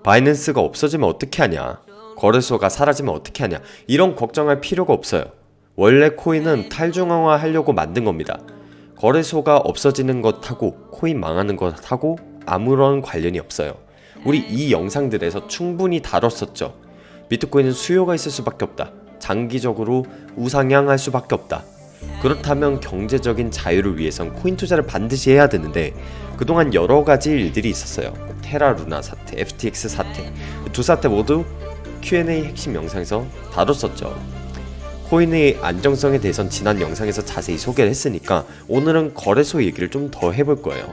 바이낸스가 없어지면 어떻게 하냐, 거래소가 사라지면 어떻게 하냐, 이런 걱정할 필요가 없어요. 원래 코인은 탈중앙화 하려고 만든 겁니다. 거래소가 없어지는 것하고 코인 망하는 것하고 아무런 관련이 없어요. 우리 이 영상들에서 충분히 다뤘었죠. 비트코인은 수요가 있을 수밖에 없다. 장기적으로 우상향할 수밖에 없다. 그렇다면 경제적인 자유를 위해선 코인 투자를 반드시 해야 되는데 그동안 여러가지 일들이 있었어요. 테라루나 사태, FTX 사태, 두 사태 모두 Q&A 핵심 영상에서 다뤘었죠. 코인의 안정성에 대해선 지난 영상에서 자세히 소개를 했으니까 오늘은 거래소 얘기를 좀 더 해볼 거예요.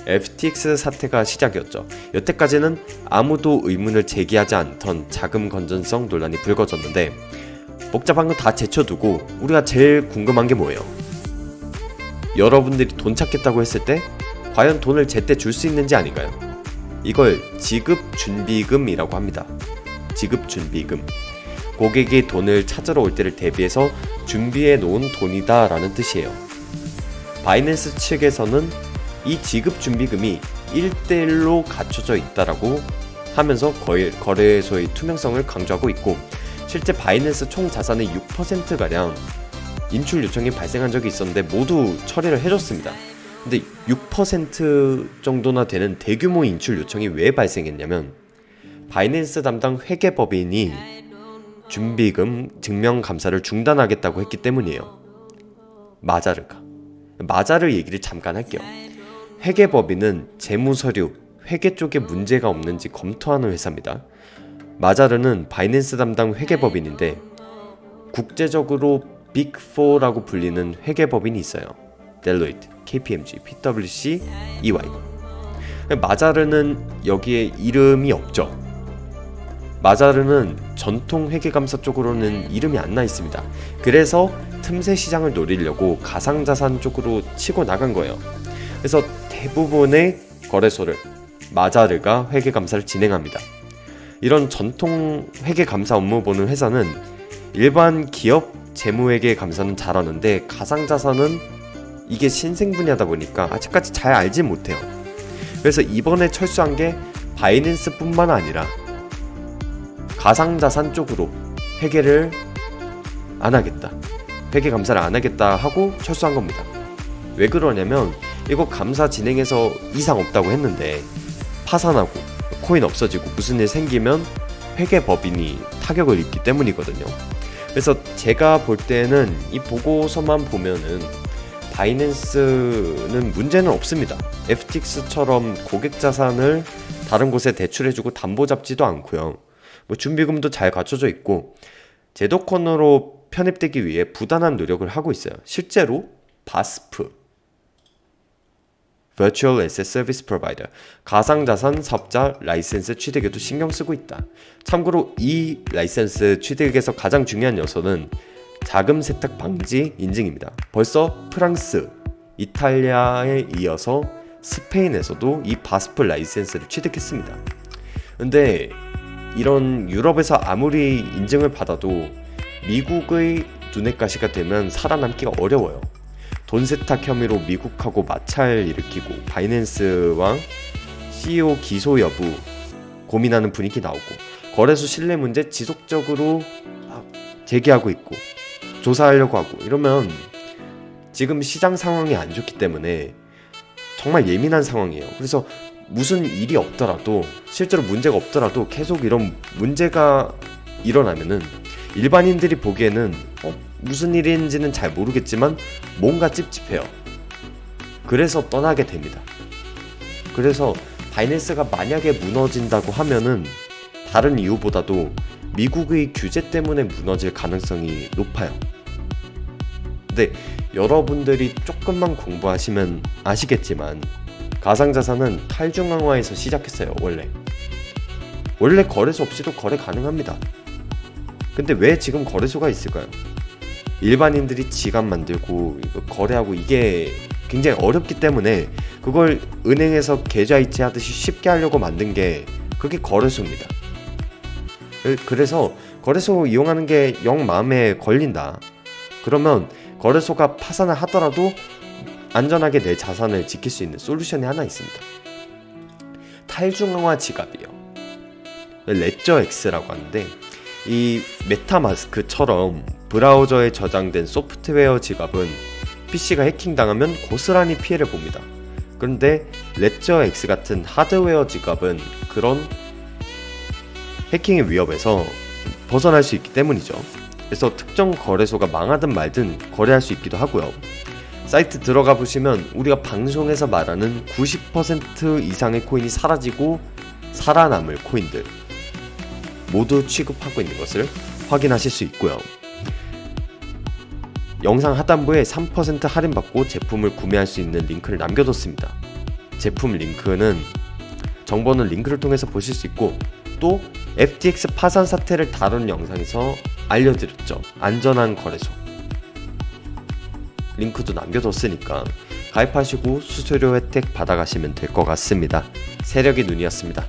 FTX 사태가 시작이었죠. 여태까지는 아무도 의문을 제기하지 않던 자금 건전성 논란이 불거졌는데 복잡한 거 다 제쳐두고 우리가 제일 궁금한 게 뭐예요? 여러분들이 돈 찾겠다고 했을 때 과연 돈을 제때 줄 수 있는지 아닌가요? 이걸 지급준비금이라고 합니다. 지급준비금. 고객이 돈을 찾으러 올 때를 대비해서 준비해 놓은 돈이다 라는 뜻이에요. 바이낸스 측에서는 이 지급준비금이 1대1로 갖춰져 있다라고 하면서 거래소의 투명성을 강조하고 있고 실제 바이낸스 총 자산의 6%가량 인출 요청이 발생한 적이 있었는데 모두 처리를 해줬습니다. 근데 6% 정도나 되는 대규모 인출 요청이 왜 발생했냐면 바이낸스 담당 회계법인이 준비금 증명감사를 중단하겠다고 했기 때문이에요. 마자르 얘기를 잠깐 할게요. 회계법인은 재무서류, 회계 쪽에 문제가 없는지 검토하는 회사입니다. 마자르는 바이낸스 담당 회계법인인데 국제적으로 빅4라고 불리는 회계법인이 있어요. 델로이트, KPMG, PwC, EY. 마자르는 여기에 이름이 없죠. 마자르는 전통 회계감사 쪽으로는 이름이 안 나 있습니다. 그래서 틈새 시장을 노리려고 가상자산 쪽으로 치고 나간 거예요. 그래서 대부분의 거래소를 마자르가 회계감사를 진행합니다. 이런 전통 회계감사 업무 보는 회사는 일반 기업 재무회계 감사는 잘하는데 가상자산은 이게 신생 분야다 보니까 아직까지 잘 알지 못해요. 그래서 이번에 철수한 게 바이낸스 뿐만 아니라 가상자산 쪽으로 회계를 안 하겠다, 회계 감사를 안 하겠다 하고 철수한 겁니다. 왜 그러냐면 이거 감사 진행해서 이상 없다고 했는데 파산하고 코인 없어지고 무슨 일 생기면 회계법인이 타격을 입기 때문이거든요. 그래서 제가 볼 때는 이 보고서만 보면은 바이낸스는 문제는 없습니다. FTX처럼 고객 자산을 다른 곳에 대출해주고 담보 잡지도 않고요. 준비금도 잘 갖춰져 있고 제도권으로 편입되기 위해 부단한 노력을 하고 있어요. 실제로 바스프, Virtual Asset Service Provider, 가상자산 사업자 라이센스 취득에도 신경 쓰고 있다. 참고로 이 라이센스 취득에서 가장 중요한 요소는 자금 세탁 방지 인증입니다. 벌써 프랑스, 이탈리아에 이어서 스페인에서도 이 바스프 라이센스를 취득했습니다. 근데 이런 유럽에서 아무리 인증을 받아도 미국의 눈엣가시가 되면 살아남기가 어려워요. 돈 세탁 혐의로 미국하고 마찰 일으키고 바이낸스와 CEO 기소 여부 고민하는 분위기 나오고 거래소 신뢰 문제 지속적으로 제기하고 있고 조사하려고 하고 이러면 지금 시장 상황이 안 좋기 때문에 정말 예민한 상황이에요. 그래서 무슨 일이 없더라도 실제로 문제가 없더라도 계속 이런 문제가 일어나면은 일반인들이 보기에는 무슨 일인지는 잘 모르겠지만 뭔가 찝찝해요. 그래서 떠나게 됩니다. 그래서 바이낸스가 만약에 무너진다고 하면은 다른 이유보다도 미국의 규제 때문에 무너질 가능성이 높아요. 근데 여러분들이 조금만 공부하시면 아시겠지만 가상자산은 탈중앙화에서 시작했어요. 원래 거래소 없이도 거래 가능합니다. 근데 왜 지금 거래소가 있을까요? 일반인들이 지갑 만들고 이거 거래하고 이게 굉장히 어렵기 때문에 그걸 은행에서 계좌이체 하듯이 쉽게 하려고 만든 게 그게 거래소입니다. 그래서 거래소 이용하는 게 영 마음에 걸린다. 그러면 거래소가 파산을 하더라도 안전하게 내 자산을 지킬 수 있는 솔루션이 하나 있습니다. 탈중앙화 지갑이에요. 레저 X라고 하는데, 이 메타마스크처럼 브라우저에 저장된 소프트웨어 지갑은 PC가 해킹당하면 고스란히 피해를 봅니다. 그런데 레저 X 같은 하드웨어 지갑은 그런 해킹의 위협에서 벗어날 수 있기 때문이죠. 그래서 특정 거래소가 망하든 말든 거래할 수 있기도 하고요. 사이트 들어가 보시면 우리가 방송에서 말하는 90% 이상의 코인이 사라지고 살아남을 코인들 모두 취급하고 있는 것을 확인하실 수 있고요. 영상 하단부에 3% 할인받고 제품을 구매할 수 있는 링크를 남겨뒀습니다. 제품 링크는 정보는 링크를 통해서 보실 수 있고, 또 FTX 파산 사태를 다룬 영상에서 알려드렸죠. 안전한 거래소 링크도 남겨뒀으니까 가입하시고 수수료 혜택 받아가시면 될 것 같습니다. 세력의 눈이었습니다.